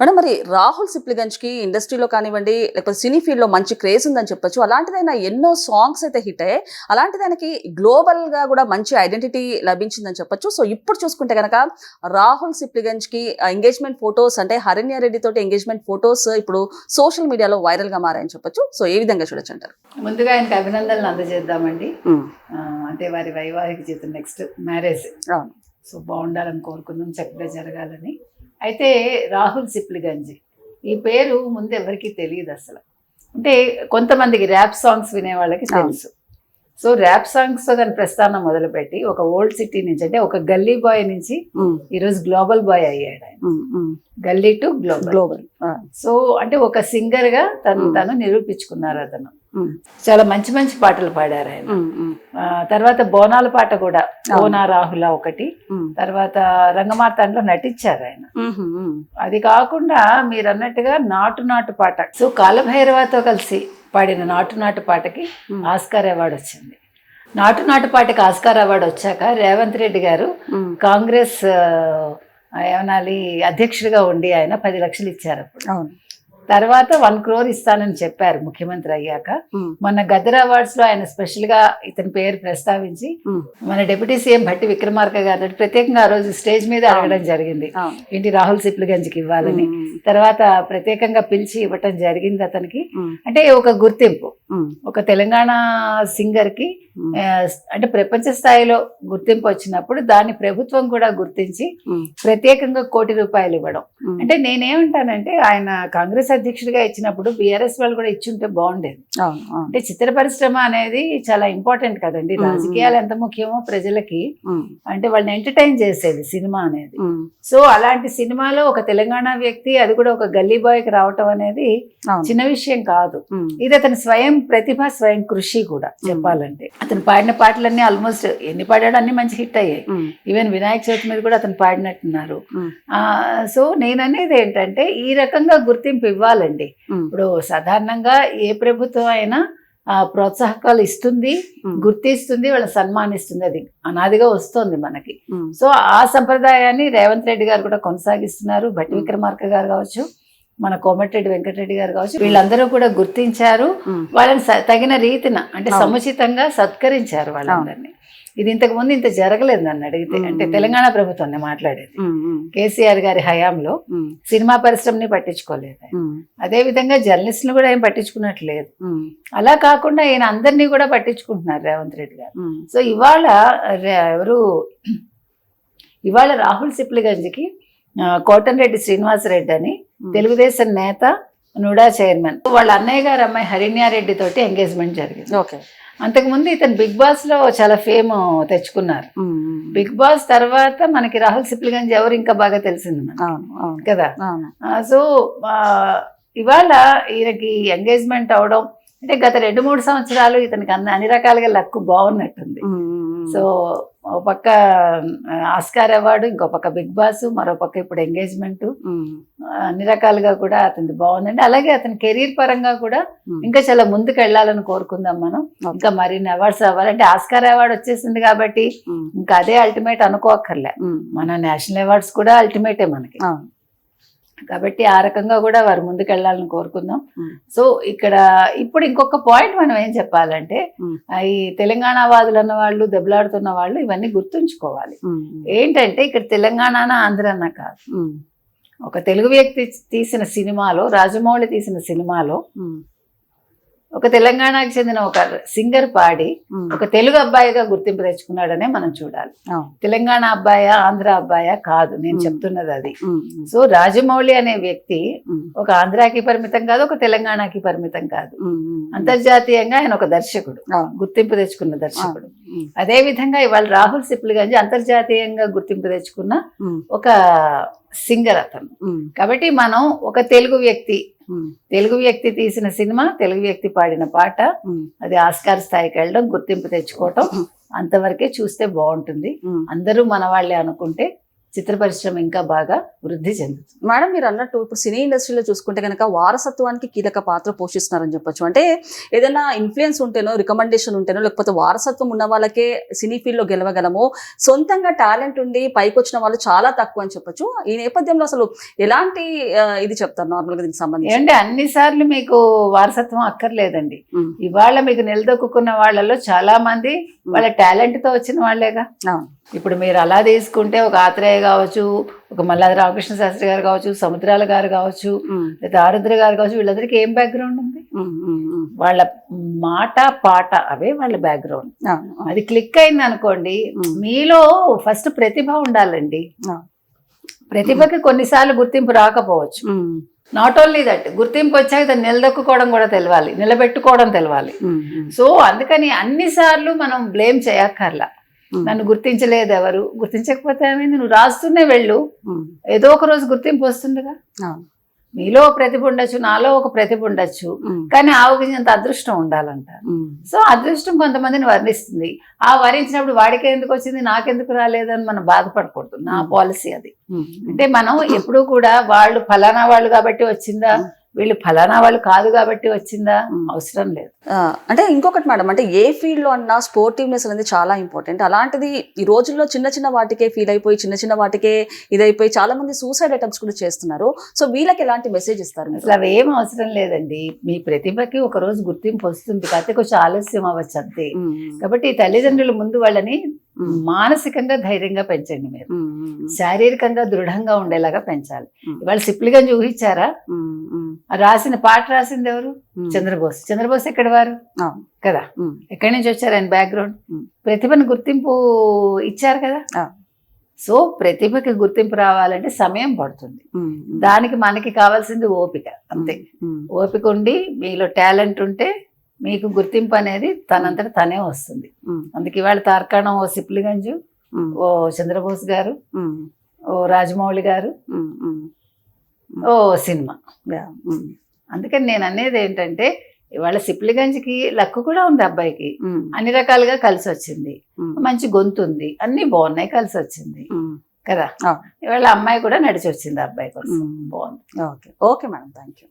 Madam మరి రాహుల్ సిప్లిగంజ్‌కి ఇండస్ట్రీలో కానివ్వండి, లేకపోతే సినీ ఫీల్డ్‌లో మంచి క్రేజ్ ఉందని చెప్పొచ్చు. అలాంటిదైన ఎన్నో సాంగ్స్ అయితే హిట్ అయ్యాయి. అలాంటి దానికి గ్లోబల్‌గా గూడా మంచి ఐడెంటిటీ లభించిందని చెప్పొచ్చు. సో, ఇప్పుడు చూసుకుంటే గనక రాహుల్ సిప్లిగంజ్‌కి ఎంగేజ్‌మెంట్ ఫోటోస్ అంటే హరిణ్య రెడ్డి తోటి ఎంగేజ్‌మెంట్ ఫోటోస్ ఇప్పుడు సోషల్ మీడియాలో వైరల్‌గా మారాయని చెప్పొచ్చు. సో, ఏ విధంగా చూడొచ్చంటారు? ముందుగా ఆయనకి అభినందనలు అందజేద్దామండి. హ్మ్. అంటే వారి వైవాహిక జీవితం నెక్స్ట్ మ్యారేజ్. అవును. సో బాగుండాలని కోరుకుందాం, చక్కగా జరగాలని. అయితే రాహుల్ సిప్లిగంజ్ ఈ పేరు ముందు ఎవరికి తెలియదు అసలు. అంటే కొంతమందికి ర్యాప్ సాంగ్స్ వినే వాళ్ళకి తెలుసు. సో ర్యాప్ సాంగ్స్ తో దాని ప్రస్థానం మొదలుపెట్టి ఒక ఓల్డ్ సిటీ నుంచి, అంటే ఒక గల్లీ బాయ్ నుంచి ఈరోజు గ్లోబల్ బాయ్ అయ్యాడు ఆయన. గల్లీ టు గ్లోబల్. సో అంటే ఒక సింగర్ గా తను నిరూపించుకున్నారు అతను. చాలా మంచి మంచి పాటలు పాడారు ఆయన. తర్వాత బోనాల పాట కూడా, ఓనా రాహుల ఒకటి, తర్వాత రంగమార్తాండలో నటించారు ఆయన. అది కాకుండా మీరు అన్నట్టుగా నాటు పాట, సో కాలభైరవతో కలిసి పాడిన నాటు పాటకి ఆస్కార్ అవార్డు వచ్చింది. నాటు పాటకి ఆస్కార్ అవార్డు వచ్చాక రేవంత్ రెడ్డి గారు కాంగ్రెస్ ఏమనాలి అధ్యక్షుడిగా ఉండి ఆయన 10 లక్షలు ఇచ్చారు అప్పుడు. తర్వాత 1 crore ఇస్తానని చెప్పారు ముఖ్యమంత్రి అయ్యాక. మొన్న గద్దర్ అవార్డ్స్ లో ఆయన స్పెషల్ గా ఇతని పేరు ప్రస్తావించి మన డిప్యూటీ సీఎం భట్టి విక్రమార్క గారు ప్రత్యేకంగా ఆ రోజు స్టేజ్ మీద అడగడం జరిగింది, ఏంటి రాహుల్ సిప్లిగంజ్కి ఇవ్వాలని. తర్వాత ప్రత్యేకంగా పిలిచి ఇవ్వటం జరిగింది అతనికి. అంటే ఒక గుర్తింపు, ఒక తెలంగాణ సింగర్ కి అంటే ప్రపంచ స్థాయిలో గుర్తింపు వచ్చినప్పుడు దాన్ని ప్రభుత్వం కూడా గుర్తించి ప్రత్యేకంగా ₹1 కోటి ఇవ్వడం. అంటే నేనేమంటానంటే ఆయన కాంగ్రెస్ అధ్యక్షుడిగా ఇచ్చినప్పుడు బీఆర్ఎస్ వాళ్ళు కూడా ఇచ్చుంటే బాగుండేది. అంటే చిత్ర పరిశ్రమ అనేది చాలా ఇంపార్టెంట్ కదండి. రాజకీయాలు ఎంత ముఖ్యమో ప్రజలకి, అంటే వాళ్ళని ఎంటర్టైన్ చేసేది సినిమా అనేది. సో అలాంటి సినిమాలో ఒక తెలంగాణ వ్యక్తి, అది కూడా ఒక గల్లీ బాయ్కి రావటం అనేది చిన్న విషయం కాదు. ఇది అతని స్వయం ప్రతిభ, స్వయం కృషి కూడా చెప్పాలంటే. అతను పాడిన పాటలన్నీ ఆల్మోస్ట్ ఎన్ని పాడాడో అన్ని మంచి హిట్ అయ్యాయి. ఈవెన్ వినాయక చవితి మీద కూడా అతను పాడినట్టున్నారు. సో నేననేది ఏంటంటే ఈ రకంగా గుర్తింపు ఇవ్వాలండి. ఇప్పుడు సాధారణంగా ఏ ప్రభుత్వం అయినా ప్రోత్సాహకాలు ఇస్తుంది, గుర్తిస్తుంది, వాళ్ళని సన్మానిస్తుంది. అది అనాదిగా వస్తుంది మనకి. సో ఆ సంప్రదాయాన్ని రేవంత్ రెడ్డి గారు కూడా కొనసాగిస్తున్నారు. భట్టి విక్రమార్క గారు కావచ్చు, మన కోమటిరెడ్డి వెంకటరెడ్డి గారు కావచ్చు, వీళ్ళందరూ కూడా గుర్తించారు. వాళ్ళని తగిన రీతిన అంటే సముచితంగా సత్కరించారు వాళ్ళందరినీ. ఇది ఇంతకు ముందు ఇంత జరగలేదు నన్ను అడిగితే. అంటే తెలంగాణ ప్రభుత్వాన్ని మాట్లాడేది కేసీఆర్ గారి హయాంలో సినిమా పరిశ్రమని పట్టించుకోలేదు. అదే విధంగా జర్నలిస్టులు కూడా ఏం పట్టించుకున్నట్లేదు. అలా కాకుండా ఈయన అందరినీ కూడా పట్టించుకుంటున్నారు రేవంత్ రెడ్డి గారు. సో ఇవాళ రాహుల్ సిప్లిగంజ్కి కోటంరెడ్డి శ్రీనివాసరెడ్డి అని తెలుగుదేశం నేత, నుడా చైర్మన్, వాళ్ళ అన్నయ్య గారు అమ్మాయి హరిణ్యారెడ్డి తోటి ఎంగేజ్మెంట్ జరిగింది. అంతకుముందు ఇతను బిగ్ బాస్ లో చాలా ఫేమ్ తెచ్చుకున్నారు. బిగ్ బాస్ తర్వాత మనకి రాహుల్ సిప్లిగంజ్ ఎవరు ఇంకా బాగా తెలిసింది కదా. సో ఇవాళ ఈయనకి ఎంగేజ్మెంట్ అవడం అంటే గత 2-3 సంవత్సరాలు ఇతనికి అన్ని రకాలుగా లక్ బాగున్నట్టుంది. సో ఒక పక్క ఆస్కార్ అవార్డు, ఇంకో పక్క బిగ్ బాస్, మరో పక్క ఇప్పుడు ఎంగేజ్మెంట్, అన్ని రకాలుగా కూడా అతనికి బాగుందండి. అలాగే అతని కెరీర్ పరంగా కూడా ఇంకా చాలా ముందుకు వెళ్ళాలని కోరుకుందాం మనం. ఇంకా మరిన్ని అవార్డ్స్ అవ్వాలంటే ఆస్కార్ అవార్డు వచ్చేసింది కాబట్టి ఇంకా అదే అల్టిమేట్ అనుకోక్కర్లే. మన నేషనల్ అవార్డ్స్ కూడా అల్టిమేటే మనకి. కాబట్టి ఆ రకంగా కూడా వారు ముందుకు వెళ్ళాలని కోరుకుందాం. సో ఇక్కడ ఇప్పుడు ఇంకొక పాయింట్ మనం ఏం చెప్పాలంటే, ఈ తెలంగాణ వాదులు అన్న వాళ్ళు, దెబ్బలాడుతున్న వాళ్ళు ఇవన్నీ గుర్తుంచుకోవాలి. ఏంటంటే ఇక్కడ తెలంగాణ ఆంధ్రన్న కాదు. ఒక తెలుగు వ్యక్తి తీసిన సినిమాలో, రాజమౌళి తీసిన సినిమాలో ఒక తెలంగాణకు చెందిన ఒక సింగర్ పాడి ఒక తెలుగు అబ్బాయిగా గుర్తింపు తెచ్చుకున్నాడనే మనం చూడాలి. తెలంగాణ అబ్బాయా, ఆంధ్ర అబ్బాయా కాదు నేను చెప్తున్నది అది. సో రాజమౌళి అనే వ్యక్తి ఒక ఆంధ్రాకి పరిమితం కాదు, ఒక తెలంగాణకి పరిమితం కాదు. అంతర్జాతీయంగా ఆయన ఒక దర్శకుడు, గుర్తింపు తెచ్చుకున్న దర్శకుడు. అదే విధంగా ఇవాళ రాహుల్ సిప్లిగంజ్ అంతర్జాతీయంగా గుర్తింపు తెచ్చుకున్న ఒక సింగర్ అతను. కాబట్టి మనం ఒక తెలుగు వ్యక్తి తీసిన సినిమా, తెలుగు వ్యక్తి పాడిన పాట, అది ఆస్కార్ స్థాయికి వెళ్ళడం, గుర్తింపు తెచ్చుకోవటం, అంతవరకే చూస్తే బాగుంటుంది. అందరూ మన వాళ్ళే అనుకుంటే చిత్ర పరిశ్రమ ఇంకా బాగా వృద్ధి చెందుతుంది. మేడం మీరు అన్నట్టు ఇప్పుడు సినీ ఇండస్ట్రీలో చూసుకుంటే కనుక వారసత్వానికి కీలక పాత్ర పోషిస్తున్నారని చెప్పొచ్చు. అంటే ఏదైనా ఇన్ఫ్లుయెన్స్ ఉంటేనో, రికమెండేషన్ ఉంటేనో, లేకపోతే వారసత్వం ఉన్న వాళ్ళకే సినీ ఫీల్డ్ లో గెలవగలము, సొంతంగా టాలెంట్ ఉండి పైకి వచ్చిన వాళ్ళు చాలా తక్కువ అని చెప్పొచ్చు. ఈ నేపథ్యంలో అసలు ఎలాంటి ఇది చెప్తారు నార్మల్ గా దీనికి సంబంధించి? ఏమంటే అన్నిసార్లు మీకు వారసత్వం అక్కర్లేదండి. ఇవాళ మీకు నిలదొక్కున్న వాళ్ళలో చాలా మంది వాళ్ళ టాలెంట్ తో వచ్చిన వాళ్ళేగా. ఇప్పుడు మీరు అలా తీసుకుంటే ఒక ఆత్రేయ కావచ్చు, ఒక మల్లాది రామకృష్ణ శాస్త్రి గారు కావచ్చు, సముద్రాల గారు కావచ్చు, లేదా ఆరుద్ర గారు కావచ్చు, వీళ్ళందరికీ ఏం బ్యాక్గ్రౌండ్ ఉంది? వాళ్ళ మాట పాట అవే వాళ్ళ బ్యాక్గ్రౌండ్. అది క్లిక్ అయింది అనుకోండి, మీలో ఫస్ట్ ప్రతిభ ఉండాలండి. ప్రతిభకి కొన్నిసార్లు గుర్తింపు రాకపోవచ్చు. నాట్ ఓన్లీ దట్, గుర్తింపు వచ్చాక దాన్ని నిలదొక్కుకోవడం కూడా తెలవాలి, నిలబెట్టుకోవడం తెలవాలి. సో అందుకని అన్నిసార్లు మనం బ్లేమ్ చేయక్కర్లా. నన్ను గుర్తించలేదు ఎవరు, గుర్తించకపోతే ఏమైంది, నువ్వు రాస్తూనే వెళ్ళు, ఏదో ఒక రోజు గుర్తింపు వస్తుందిగా. మీలో ప్రతిభ ఉండొచ్చు, నాలో ఒక ప్రతిభ ఉండొచ్చు, కానీ ఆవుగినంత అదృష్టం ఉండాలంటారు. సో అదృష్టం కొంతమందిని వర్ణిస్తుంది. ఆ వరించినప్పుడు వాడికి ఎందుకు వచ్చింది, నాకెందుకు రాలేదని మనం బాధపడకూడదు. నా పాలసీ అది. అంటే మనం ఎప్పుడూ కూడా వాళ్ళు ఫలానా వాళ్ళు కాబట్టి వచ్చిందా, వీళ్ళు ఫలానా వాళ్ళు కాదు కాబట్టి వచ్చిందా, అవసరం లేదు. అంటే ఇంకొకటి మేడం, అంటే ఏ ఫీల్డ్ లో అన్నా స్పోర్టివ్నెస్ అనేది చాలా ఇంపార్టెంట్. అలాంటిది ఈ రోజుల్లో చిన్న చిన్న వాటికే ఫీల్ అయిపోయి, చిన్న చిన్న వాటికే ఇదైపోయి చాలా మంది సూసైడ్ అటెంప్ట్స్ కూడా చేస్తున్నారు. సో వీళ్ళకి ఎలాంటి మెసేజ్ ఇస్తారు? అసలు అవి ఏం అవసరం లేదండి. మీ ప్రతిభకి ఒక రోజు గుర్తింపు వస్తుంది, కాకపోతే కొంచెం ఆలస్యం అవ్వచ్చు అంతే. కాబట్టి తల్లిదండ్రుల ముందు వాళ్ళని మానసికంగా ధైర్యంగా పెంచండి. మీరు శారీరకంగా దృఢంగా ఉండేలాగా పెంచాలి. ఇవాళ సిప్లిగంజ్ ఊహించారా? రాసిన పాట రాసింది ఎవరు? చంద్రబోస్. చంద్రబోస్ ఎక్కడి వారు కదా, ఎక్కడి నుంచి వచ్చారు ఆయన బ్యాక్గ్రౌండ్? ప్రతిభను గుర్తింపు ఇచ్చారు కదా. సో ప్రతిభకి గుర్తింపు రావాలంటే సమయం పడుతుంది. దానికి మనకి కావాల్సింది ఓపిక, అంతే. ఓపిక ఉండి మీలో టాలెంట్ ఉంటే మీకు గుర్తింపు అనేది తనంతట తనే వస్తుంది. అందుకే ఇవాళ తార్కాణం ఓ సిప్లిగంజు, ఓ చంద్రబోస్ గారు, ఓ రాజమౌళి గారు, ఓ సినిమా. అందుకని నేను అనేది ఏంటంటే ఇవాళ సిప్లిగంజ్కి లక్కు కూడా ఉంది, అబ్బాయికి అన్ని రకాలుగా కలిసి వచ్చింది, మంచి గొంతు ఉంది, అన్ని బాగున్నాయి, కలిసి వచ్చింది కదా. ఇవాళ అమ్మాయి కూడా నడిచి వచ్చింది అబ్బాయి కోసం, బాగుంది. Okay madam, thank you.